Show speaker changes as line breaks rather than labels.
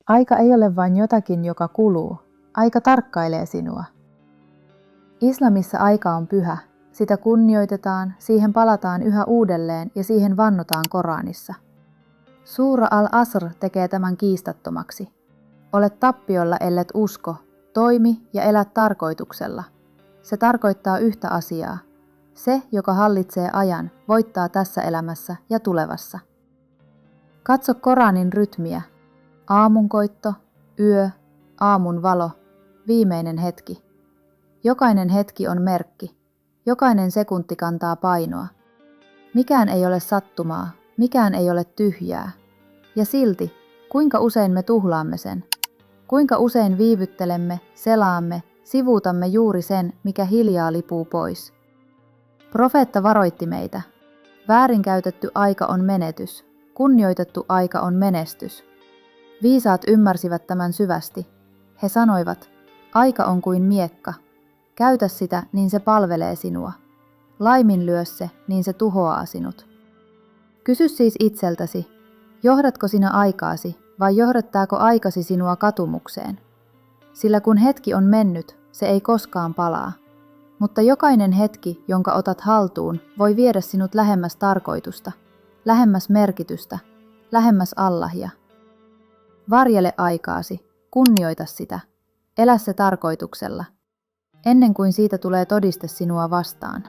Aika ei ole vain jotakin, joka kuluu. Aika tarkkailee sinua. Islamissa aika on pyhä. Sitä kunnioitetaan, siihen palataan yhä uudelleen ja siihen vannotaan Koranissa. Suura al-Asr tekee tämän kiistattomaksi. Olet tappiolla, ellet usko, toimi ja elä tarkoituksella. Se tarkoittaa yhtä asiaa. Se, joka hallitsee ajan, voittaa tässä elämässä ja tulevassa. Katso Koranin rytmiä. Aamunkoitto, yö, aamun valo, viimeinen hetki. Jokainen hetki on merkki. Jokainen sekunti kantaa painoa. Mikään ei ole sattumaa, mikään ei ole tyhjää. Ja silti, kuinka usein me tuhlaamme sen? Kuinka usein viivyttelemme, selaamme, sivuutamme juuri sen, mikä hiljaa lipuu pois? Profeetta varoitti meitä. Väärinkäytetty aika on menetys, kunnioitettu aika on menestys. Viisaat ymmärsivät tämän syvästi. He sanoivat, aika on kuin miekka. Käytä sitä, niin se palvelee sinua. Laiminlyö se, niin se tuhoaa sinut. Kysy siis itseltäsi, johdatko sinä aikaasi vai johdattaako aikasi sinua katumukseen? Sillä kun hetki on mennyt, se ei koskaan palaa. Mutta jokainen hetki, jonka otat haltuun, voi viedä sinut lähemmäs tarkoitusta, lähemmäs merkitystä, lähemmäs Allahia. Varjele aikaasi, kunnioita sitä, elä se tarkoituksella, ennen kuin siitä tulee todiste sinua vastaan.